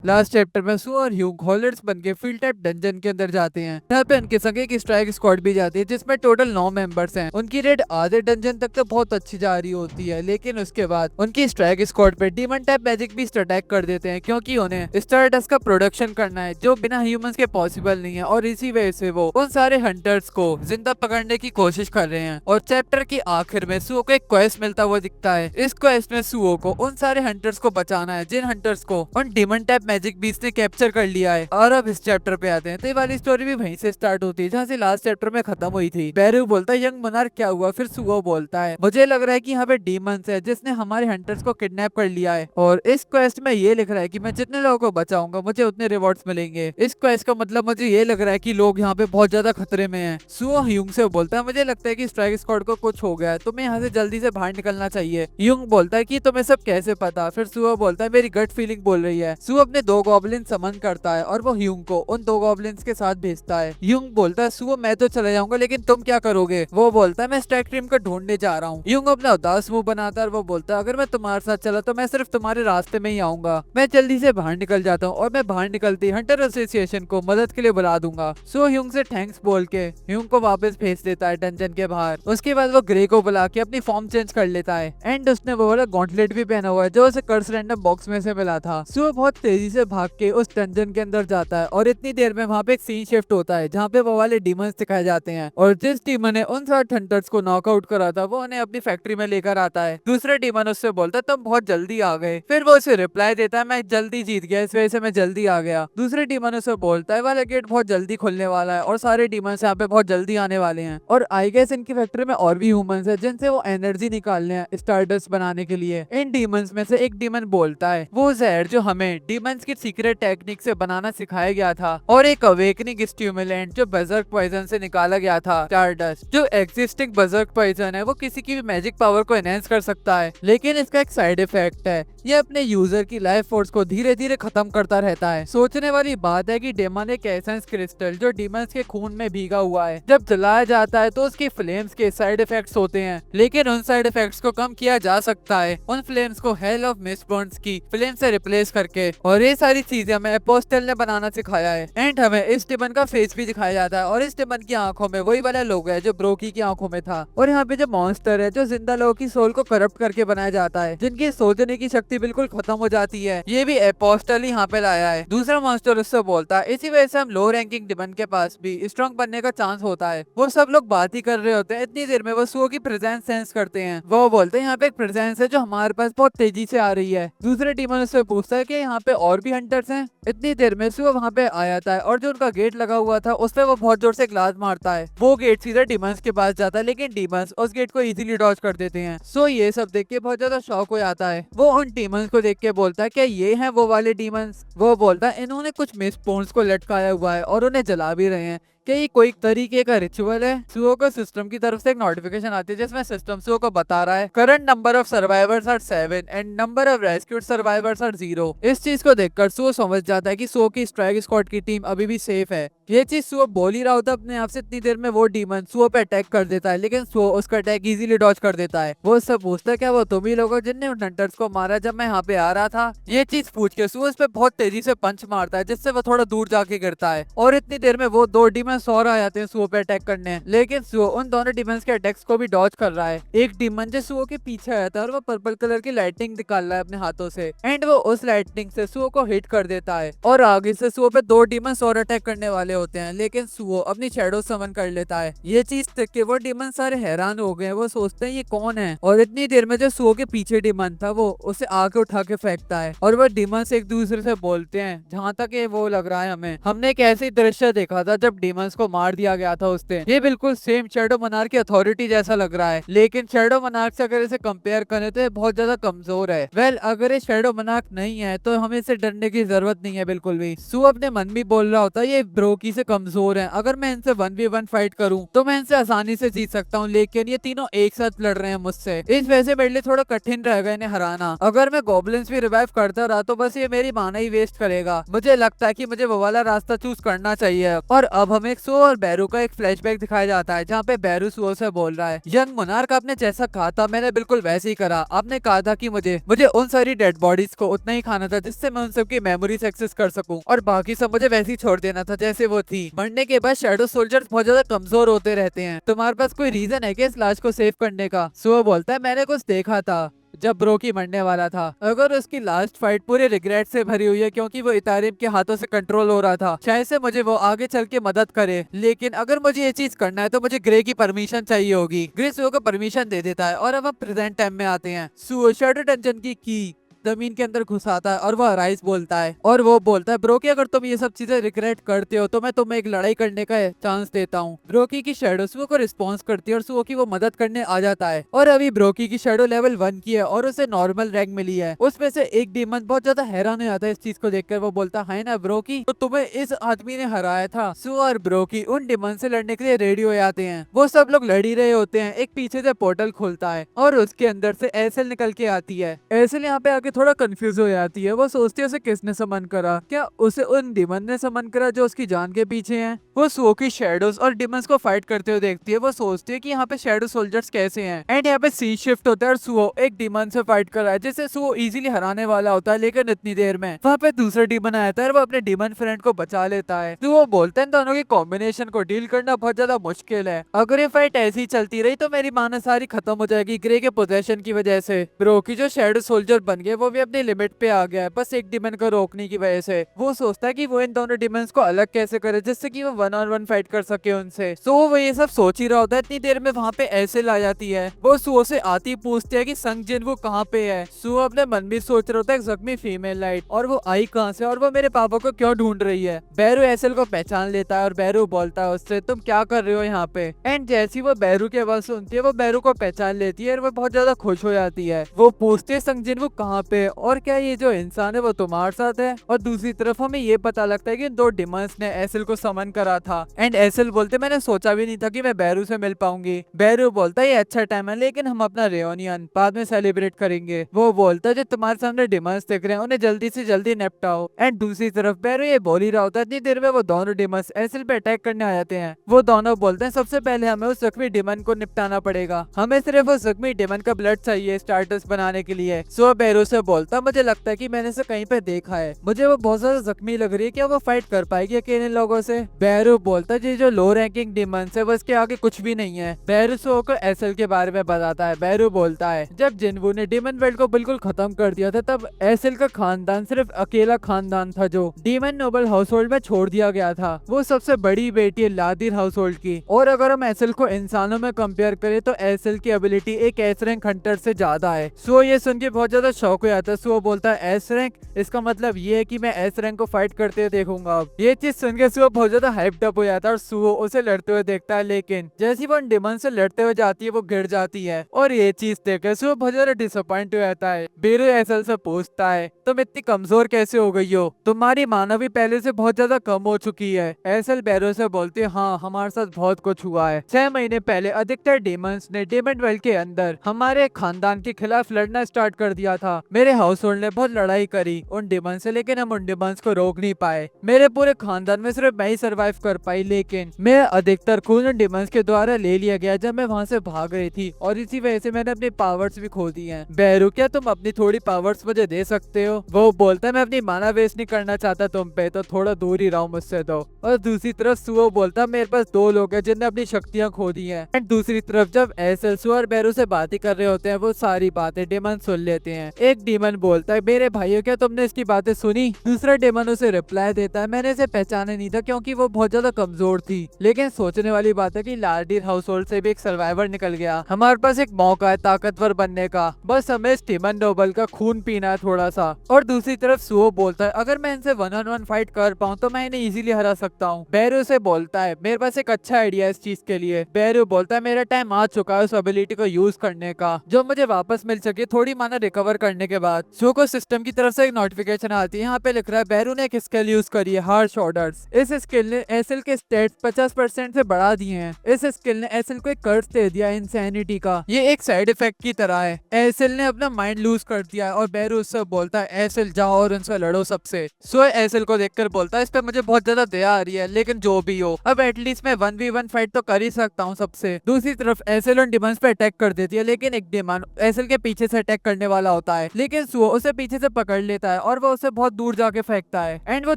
Last chapter में सू और Hugh हॉलर्स बन के फील्ड टाइप डंजन के अंदर जाते हैं। यहाँ पे उनके संग एक स्ट्राइक स्क्वाड भी जाती है जिसमें टोटल 9 मेंबर्स हैं। उनकी रेड आधे डंजन तक तो बहुत अच्छी जा रही होती है, लेकिन उसके बाद उनकी स्ट्राइक स्क्वाड पे demon type magic beast attack कर देते हैं, क्योंकि उन्हें स्टारडस्ट का प्रोडक्शन करना है जो बिना ह्यूमंस के पॉसिबल नहीं है। और इसी वजह से वो उन सारे हंटर्स को जिंदा पकड़ने की कोशिश कर रहे हैं। और चैप्टर की आखिर में सुओ को एक क्वेस्ट मिलता हुआ दिखता है। इस क्वेस्ट में सुओ को उन सारे हंटर्स को बचाना है जिन हंटर्स को उन डीमन टाइप मैजिक बीस्ट ने कैप्चर कर लिया है। और अब इस चैप्टर पे आते हैं, तो ये वाली स्टोरी भी वहीं से स्टार्ट होती है जहाँ से लास्ट चैप्टर में खत्म हुई थी। बैरू बोलता है यंग मोनार्क क्या हुआ, फिर सुओ बोलता है मुझे लग रहा है कि यहाँ पे डीमंस है जिसने हमारे हंटर्स को किडनैप कर लिया है। और इस क्वेस्ट में ये लिख रहा है कि मैं जितने लोगों को बचाऊंगा मुझे उतने रिवॉर्ड्स मिलेंगे। इस क्वेस्ट का मतलब मुझे ये लग रहा है कि लोग यहाँ पे बहुत ज्यादा खतरे में हैं। सुओ ह्यूंग से बोलता है मुझे लगता है कि स्ट्राइक स्क्वाड को कुछ हो गया है, तुम्हें यहाँ से जल्दी से बाहर निकलना चाहिए। ह्यूंग बोलता है कि तुम्हें सब कैसे पता, फिर सुओ बोलता है मेरी गट फीलिंग बोल रही है। सुओ अपने 2 गॉब्लिन समन करता है और वो ह्यूंग को उन 2 गॉब्लिन्स के साथ भेजता है। ह्यूंग बोलता है सुओ मैं तो चले जाऊंगा लेकिन तुम क्या करोगे। वो बोलता है मैं स्ट्राइक टीम को ढूंढने जा रहा हूँ। ह्यूंग अपना उदास मुंह बनाता है और वो बोलता है अगर मैं तुम्हारे साथ चला तो मैं सिर्फ तुम्हारे रास्ते में ही आऊंगा। मैं जल्दी से बाहर निकल जाता हूँ और मैं बाहर निकलती हंटर एसोसिएशन को मदद के लिए बुला दूंगा। सो ह्यूंग से थैंक्स बोल के ह्यूंग को वापस भेज देता है डंजन के बाहर। उसके बाद वो ग्रे को बुला के अपनी फॉर्म चेंज कर लेता है एंड उसने वो वाला गॉन्टलेट भी पहना हुआ है जो उसे कर्स रैंडम बॉक्स में से मिला था। सो बहुत तेजी से भाग के उस डंजन के अंदर जाता है और इतनी देर में वहाँ पे एक सीन शिफ्ट होता है जहाँ पे वो वाले डीमंस दिखाए जाते हैं। और जिस डीमन ने उन 7 हंटर्स को नॉकआउट करा था वो उन्हें अपनी फैक्ट्री में लेकर आता है। दूसरा डीमन उससे बोलता है तुम बहुत जल्दी आ गए। फिर वो उसे रिप्लाई देता है मैं जल्दी जीत गया, इस वजह से मैं जल्दी आ गया। दूसरे डीमन उसे बोलता है वाला गेट बहुत जल्दी खुलने वाला है और सारे डीमंस यहाँ पे बहुत जल्दी आने वाले हैं। और आई गेस इनकी फैक्ट्री में और भी ह्यूमंस है जिनसे वो एनर्जी निकालने हैं स्टारडस्ट बनाने के लिए। इन डीमंस में से एक डीमन बोलता है वो जहर जो हमें डीमंस की सीक्रेट टेक्निक से बनाना सिखाया गया था और एक अवेकनिंग स्टिमुलेंट जो बजर्क पॉइजन से निकाला गया था स्टारडस्ट। जो एग्जिस्टिंग बजर्क पॉइजन है वो किसी की भी मैजिक पावर को एनहेंस कर सकता है, लेकिन इसका एक साइड इफेक्ट है, ये अपने यूजर की लाइफ फोर्स को धीरे धीरे खत्म करता रहता है। सोचने वाली बात है कि डेमन एक एसेंस क्रिस्टल जो डीमंस के खून में भीगा हुआ है जब जलाया जाता है तो उसकी फ्लेम्स के साइड इफेक्ट्स होते हैं, लेकिन उन साइड इफेक्ट्स को कम किया जा सकता है उन फ्लेम्स को हेल ऑफ मिस्टबर्न्स की फ्लेम से रिप्लेस करके। और ये सारी चीजें हमें एपोस्टल ने बनाना सिखाया है एंड हमें इस डेमन का फेस भी दिखाया जाता है और इस डेमन की आंखों में वही वाला लोगो है जो ब्रोकी की आंखों में था। और यहाँ पे जो मॉन्स्टर है जो जिंदा लोगों की सोल को करप्ट करके बनाया जाता है, जिनकी सोचने की शक्ति बिल्कुल खत्म हो जाती है, ये भी एपोस्टल ही यहाँ पे लाया है। दूसरा मॉन्स्टर उससे बोलता है इसी वजह से हम लो रैंकिंग डिमन के पास भी स्ट्रॉन्ग बनने का चांस होता है। वो सब लोग बात ही कर रहे होते हैं, इतनी देर में वो सुओ की प्रेजेंस सेंस करते हैं। वो बोलते हैं यहाँ पे एक प्रेजेंस है जो हमारे पास बहुत तेजी से आ रही है। दूसरे डीमन उससे पूछता है कि यहाँ पे और भी हंटर्स हैं। इतनी देर में सुओ वहाँ पे आ जाता है और जो उनका गेट लगा हुआ था उस पे वो बहुत जोर से ग्लास मारता है। वो गेट सीधा डीमंस के पास जाता है, लेकिन डीमंस उस गेट को इजीली डॉज कर देते हैं। सो ये सब देख के बहुत ज्यादा शॉक हो जाता है। वो उन डीमंस को देख के बोलता है क्या ये हैं वो वाले डीमंस। वो बोलता है इन्होंने कुछ मिसपोन्स को लटकाया हुआ है और उन्हें जला भी रहे हैं, क्या ये कोई तरीके का रिचुअल है। सुओ को सिस्टम की तरफ से एक नोटिफिकेशन आती है जिसमें सिस्टम सुओ को बता रहा है current number of survivors are 7 and number of rescued survivors are 0। इस चीज को देखकर सुओ समझ जाता है कि सुओ की स्ट्राइक स्क्वाड की टीम अभी भी सेफ है। ये चीज सुओ बोल ही रहा होता अपने आप से, इतनी देर में वो डीमन सुओ पे अटैक कर देता है, लेकिन सुओ उसका अटैक इजीली डॉज कर देता है। वो उससे पूछता है क्या वो तुम ही लोग हो जिनने उन हंटर्स को मारा जब मैं यहाँ पे आ रहा था। ये चीज पूछ के सुओ उस पे बहुत तेजी से पंच मारता है जिससे वो थोड़ा दूर जाके गिरता है और इतनी देर में वो 2 डीमन और आ जाते हैं सुओ पे अटैक करने, लेकिन सुओ उन दोनों डीमंस के अटैक्स को भी डॉज कर रहा है। एक डीमन जो सुओ के पीछे आया था और वो पर्पल कलर की लाइटिंग निकाल रहा है अपने हाथों से एंड वो उस लाइटिंग से सुओ को हिट कर देता है और आगे से सुओ पे 2 डीमंस और अटैक करने वाले होते हैं, लेकिन सुओ अपनी शैडो समन कर लेता है। ये चीज देख के वो डीमन सारे हैरान हो गए, वो सोचते हैं ये कौन है। और इतनी देर में जो सुओ के पीछे डीमन था वो उसे आगे उठा के फेंकता है और वो डीमंस एक दूसरे से बोलते हैं जहाँ तक ये वो लग रहा है हमें हमने एक ऐसी दृश्य देखा था जब डीमंस को मार दिया गया था उस दिन। ये बिल्कुल सेम शैडो मनार्क की अथॉरिटी जैसा लग रहा है, लेकिन शैडो मनार्क से अगर इसे कंपेयर करें तो ये बहुत ज्यादा कमजोर है। वेल अगर ये शैडो मनार्क नहीं है तो हमें इसे डरने की जरूरत नहीं है बिल्कुल भी। सू अपने मन भी बोल रहा होता है ये ब्रो बाकी से कमजोर हैं। अगर मैं इनसे 1v1 फाइट करूं तो मैं इनसे आसानी से जीत सकता हूं, लेकिन ये तीनों एक साथ लड़ रहे हैं मुझसे। इस वजह से मेरे लिए थोड़ा कठिन रहेगा इन्हें हराना। अगर मैं गॉब्लिन्स भी रिवाइव करता रहा तो बस ये मेरी माना ही वेस्ट करेगा। मुझे लगता है कि मुझे वो वाला रास्ता चूज करना चाहिए। और अब हमें सुओ और बैरू का एक फ्लैशबैक दिखाया जाता है, जहाँ पे बैरू सुओ से बोल रहा है, यंग मोनार्क आपने जैसा कहा था मैंने बिल्कुल वैसे ही करा। आपने कहा था कि मुझे उन सारी डेड बॉडीज को उतना ही खाना था जिससे मैं उन सबकी मेमोरीज एक्सेस कर सकूं, और बाकी सब मुझे वैसे ही छोड़ देना था जैसे वो थी। मरने के बाद शैडो सोल्जर्स बहुत ज्यादा कमजोर होते रहते हैं। तुम्हारे पास कोई रीजन है कि इस लाश को सेव करने का? सुओ बोलता है, मैंने कुछ देखा था जब ब्रोकी मरने वाला था। अगर उसकी लास्ट फाइट पूरे रिग्रेट से भरी हुई है क्योंकि वो इतारिम के हाथों से कंट्रोल हो रहा था, शायद से मुझे वो आगे चल के मदद करे। लेकिन अगर मुझे ये चीज करना है तो मुझे ग्रे की परमिशन चाहिए होगी। ग्रे सुओ को परमिशन दे देता है और अब हम प्रेजेंट टाइम में आते हैं। सुओ शैडो डंजन की जमीन के अंदर घुसाता है और वो राइस बोलता है, और वो बोलता है, ब्रोकी अगर तुम ये सब चीजें रिग्रेट करते हो तो मैं तुम्हें एक लड़ाई करने का चांस देता हूँ। ब्रोकी की शैडो सुओ को रिस्पॉन्स करती है और सुओ की वो मदद करने आ जाता है। और अभी ब्रोकी की शैडो लेवल 1 की है और उसे नॉर्मल रैंक मिली है। उसमें से एक डीमन बहुत ज्यादा हैरान हो जाता है इस चीज को देखकर। वो बोलता है ना ब्रोकी, तो तुम्हें इस आदमी ने हराया था। सुओ और ब्रोकी उन डीमन से लड़ने के लिए रेडी हो जाते हैं। वो सब लोग लड़ ही रहे होते हैं, एक पीछे से पोर्टल खुलता है और उसके अंदर से एसेल निकल के आती है। एसेल यहाँ पे आके थोड़ा कंफ्यूज हो जाती है। वो सोचती है उसे किसने समन करा, क्या उसे उन डिमन ने समन करा जो उसकी जान के पीछे हैं। वो सुओ की शैडोज और डिमंस को फाइट करते हुए देखती है। वो सोचती है कि यहाँ पे शैडो सोल्जर्स कैसे हैं। एंड यहाँ पे सीन शिफ्ट होता है और सुओ एक डिमन से फाइट कर रहा है जिसे सुओ इजीली हराने वाला होता है, लेकिन इतनी देर में वहाँ पे दूसरा डिमन आता है और वो अपने डिमन फ्रेंड को बचा लेता है। सुओ बोलता है दोनों के कॉम्बिनेशन को डील करना बहुत ज्यादा मुश्किल है। अगर ये फाइट ऐसी चलती रही तो मेरी माना सारी खत्म हो जाएगी ग्रे के पोजेशन की वजह से। ब्रोकी जो शैडो सोल्जर बन गए वो भी अपनी लिमिट पे आ गया है, बस एक डिमन को रोकने की वजह से। वो सोचता है कि वो इन दोनों डिमंस को अलग कैसे करे जिससे कि वो 1-on-1 फाइट कर सके उनसे। सो वो ये सब सोच ही रहा होता है, इतनी देर में वहाँ पे एसेल आ जाती है। वो सुओ से आती पूछती है कि संग जिन वो कहाँ पे है। सुओ अपने मन में सोच रहा होता है जख्मी फीमेल लाइट, और वो आई कहाँ से और वो मेरे पापा को क्यों ढूंढ रही है। बैरू एसेल को पहचान लेता है और बैरू बोलता है उससे, तुम क्या कर रहे हो यहाँ पे। एंड जैसी वो बैरू की आवाज सुनती है वो बैरू को पहचान लेती है और वो बहुत ज्यादा खुश हो जाती है। वो पूछती है संग जिन वो कहाँ पे और क्या ये जो इंसान है वो तुम्हारे साथ है। और दूसरी तरफ हमें ये पता लगता है कि दो डिमंस ने एसेल को समन करा था। एंड एसेल बोलते, मैंने सोचा भी नहीं था कि मैं बैरू से मिल पाऊंगी। बैरू बोलता है ये अच्छा टाइम है लेकिन हम अपना रियूनियन बाद में सेलिब्रेट करेंगे। वो बोलता है जो तुम्हारे सामने डिमंस दिख रहे हैं उन्हें जल्दी से जल्दी निपटाओ। एंड दूसरी तरफ बैरू ये बोल ही रहा होता है, इतनी देर में वो दोनों डिमंस एसेल पे अटैक करने आ जाते हैं। वो दोनों बोलते हैं सबसे पहले हमें उस जख्मी डिमन को निपटाना पड़ेगा, हमें सिर्फ उस जख्मी डिमन का ब्लड चाहिए स्टार्टर्स बनाने के लिए। सो बैरू से बोलता, मुझे लगता है कि मैंने इसे कहीं पे देखा है, मुझे वो बहुत ज्यादा जख्मी लग रही है, क्या वो फाइट कर पाएगी अकेले लोगों से। बैरू बोलता है जो लो रैंकिंग डिमंस है वो इसके आगे कुछ भी नहीं है। बैरू सो को एसेल के बारे में बताता है। बैरू बोलता है जब जिनवू ने डीमन वर्ल्ड को बिल्कुल खत्म कर दिया था तब एसेल का खानदान सिर्फ अकेला खानदान था जो डीमन नोबल हाउस होल्ड में छोड़ दिया गया था। वो सबसे बड़ी बेटी है लादिर हाउस होल्ड की। और अगर हम एसेल को इंसानों में कंपेयर करें तो एसेल की एबिलिटी एक एस रैंक हंटर से ज्यादा है। सो ये सुन के बहुत ज्यादा शौक हो जाता है। सो बोलता है एस रैंक, इसका मतलब ये है कि मैं एस रैंक को फाइट करते हुए देखूंगा। अब ये चीज सुन के सुओ बहुत ज्यादा हाइप्ड अप हो जाता है और सुओ उसे लड़ते हुए देखता है, लेकिन जैसी वो डिमन से लड़ते हुए जाती है वो गिर जाती है। और ये चीज देखकर सुओ बहुत ज्यादा डिसअपॉइंट हो जाता है। बेरू एसेल से पूछता है तुम इतनी कमजोर कैसे हो गई हो, तुम्हारी माना भी पहले से बहुत ज्यादा कम हो चुकी है। एसेल बैरू से बोलती है हाँ हमारे साथ बहुत कुछ हुआ है। 6 महीने पहले अधिकतर डिमंस ने डीमन वर्ल्ड के अंदर हमारे खानदान के खिलाफ लड़ना स्टार्ट कर दिया था। मेरे हाउस होल्ड ने बहुत लड़ाई करी उन डिमन से, लेकिन हम उन डिमंस को रोक नहीं पाए। मेरे पूरे खानदान में सिर्फ मैं ही सरवाइव कर पाई, लेकिन मैं अधिकतर खून उन डिमंस के द्वारा ले लिया गया जब मैं वहाँ से भाग रही थी, और इसी वजह से मैंने अपनी पावर्स भी खो दी हैं। बैरू क्या तुम अपनी थोड़ी पावर्स मुझे दे सकते हो। वो बोलता है मैं अपनी माना वेस्ट नहीं करना चाहता तुम पे, तो थोड़ा दूर ही रहो मुझसे तो। और दूसरी तरफ सुओ बोलता है मेरे पास 2 लोग हैं जिनने अपनी शक्तियां खो दी हैं। एंड दूसरी तरफ जब एसेल सुओ और बैरू से बातें कर रहे होते हैं वो सारी बातें डिमन सुन लेते हैं। एक डिमन बोलता है मेरे भाइयों क्या तुमने इसकी बातें सुनी। दूसरा डिमन उसे रिप्लाई देता है मैंने इसे पहचाना नहीं था क्योंकि वो बहुत ज्यादा कमजोर थी, लेकिन सोचने वाली बात है कि लार्डीर हाउस होल्ड से भी एक सर्वाइवर निकल गया। हमारे पास एक मौका है ताकतवर बनने का, बस हमें इस डिमन नोबल का खून पीना है थोड़ा सा। और दूसरी तरफ सुओ बोलता है अगर मैं इनसे 1-on-1 फाइट कर पाऊँ तो मैं इन्हें इजीली हरा सकता हूँ। बैरू से बोलता है मेरे पास एक अच्छा आइडिया है इस चीज के लिए। बैरू बोलता है मेरा टाइम आ चुका है उस एबिलिटी को यूज करने का जो मुझे वापस मिल सके थोड़ी माना रिकवर करने के के बाद सो को सिस्टम की तरफ से एक नोटिफिकेशन आती है। यहाँ पे लिख रहा है बैरू ने एक स्किल यूज करी है, हार्श ऑर्डर्स। इस स्किल ने एसएल के स्टेट्स 50% से बढ़ा दिए हैं। इस स्किल ने एसएल को एक कर्ज दे दिया इंसैनिटी का। ये एक साइड इफेक्ट की तरह है। एसएल ने अपना माइंड लूज कर दिया है और बैरू उससे बोलता है एसएल जाओ और उनसे लड़ो सबसे। सो एसएल को देखकर बोलता है इस पे मुझे बहुत ज्यादा दया आ रही है, लेकिन जो भी हो अब एटलीस्ट मैं 1v1 फाइट तो कर ही सकता हूँ सबसे। दूसरी तरफ एसएल उन डिमंस पे अटैक कर देती है, लेकिन एक डिमन एसएल के पीछे से अटैक करने वाला होता है, लेकिन सुओ उसे पीछे से पकड़ लेता है और वो उसे बहुत दूर जाके फेंकता है। एंड वो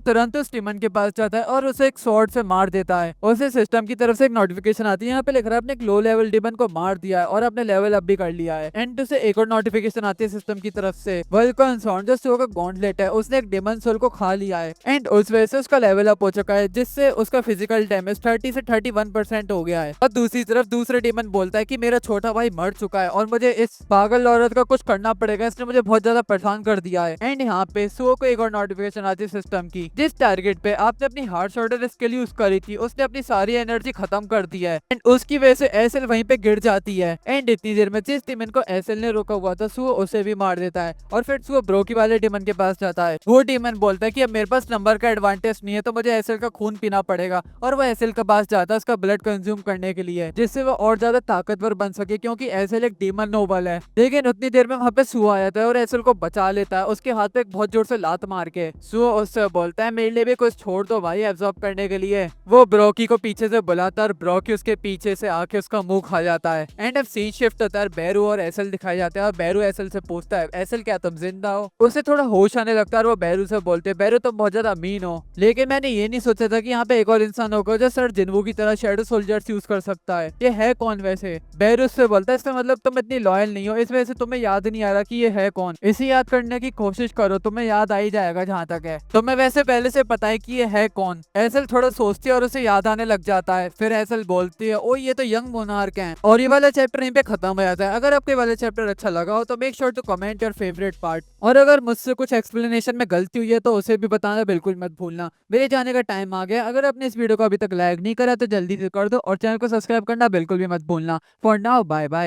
तुरंत उस डिमन के पास जाता है और उसे एक स्वॉर्ड से मार देता है। उसे सिस्टम की तरफ से एक नोटिफिकेशन आती है। यहाँ पे लिख रहा है आपने एक लो लेवल डिमन को मार दिया है और अपने लेवल अप भी कर लिया है। एंड उसे एक और नोटिफिकेशन आती है सिस्टम की तरफ से वल्कन सॉन्ड जो सुओ का गॉन्टलेट है उसने एक डिमन सोल को खा लिया है। एंड उस वजह से उसका लेवल अप हो चुका है, जिससे उसका फिजिकल डैमेज 30 से 31% हो गया है। और दूसरी तरफ दूसरे डिमन बोलता है कि मेरा छोटा भाई मर चुका है और मुझे इस पागल औरत का कुछ करना पड़ेगा, इसने मुझे बहुत ज्यादा परेशान कर दिया है। एंड यहाँ पे सुओ को एक और नोटिफिकेशन आती है सिस्टम की, जिस टारगेट पे आपने अपनी हार्श ऑर्डर स्किल यूज करी थी उसने अपनी सारी एनर्जी खत्म कर दी है। एंड उसकी वजह से एसएल वहीं पे गिर जाती है। एंड इतनी देर में जिस डिमन को एसएल ने रोका हुआ था सुओ उसे भी मार देता है और फिर सुओ ब्रोकी वाले डिमन के पास जाता है। वो डिमन बोलता है कि अब मेरे पास नंबर का एडवांटेज नहीं है तो मुझे एसएल का खून पीना पड़ेगा, और वो एसएल के पास जाता है उसका ब्लड कंज्यूम करने के लिए, जिससे वो और ज्यादा ताकतवर बन सके, क्योंकि एसएल एक डीमन नोबल है। लेकिन उतनी देर में वहाँ पे सुओ आ जाता है और एसएल को बचा लेता है उसके हाथ पे एक बहुत जोर से लात मार के। सुओ उससे बोलता है मेरे लिए भी कुछ छोड़ दो भाई एब्जॉर्ब करने के लिए। वो ब्रोकी को पीछे से बुलाता है और ब्रोकी उसके पीछे से आके उसका मुंह खा जाता है। एंड अब सीन शिफ्ट होता है, बैरू और एसएल दिखाई जाते हैं और बैरू एसएल से पूछता है एसएल क्या तुम जिंदा हो। उसे थोड़ा होश आने लगता है और वो बैरू से बोलते हैं बैरू तुम बहुत ज्यादा मीन हो, लेकिन मैंने ये नहीं सोचा था कि यहाँ पे एक और इंसान होगा जो सर जिन्वू की तरह शैडो सोल्जर्स यूज कर सकता है। ये है कौन वैसे? बैरू से बोलता है इसका मतलब तुम इतनी लॉयल नहीं हो, इस वजह से तुम्हें याद नहीं आ रहा कि ये है कौन। इसे याद करने की कोशिश करो, तुम्हें याद आ ही जाएगा जहाँ तक है। तुम्हें वैसे पहले से पता है कि ये है कौन। एसएल थोड़ा सोचती है और उसे याद आने लग जाता है। फिर एसएल बोलती है ओ ये तो यंग मोनार्क हैं। और ये वाला चैप्टर यहीं पे खत्म हो जाता है। अगर आपको ये वाला चैप्टर अच्छा लगा हो तो make sure to comment your favourite part, और अगर मुझसे कुछ एक्सप्लेनेशन में गलती हुई है तो उसे भी बताना बिल्कुल मत भूलना। मेरे जाने का टाइम आ गया। अगर आपने इस वीडियो को अभी तक लाइक नहीं करा तो जल्दी से कर दो और चैनल को सब्सक्राइब करना बिल्कुल भी मत भूलना। For now bye bye.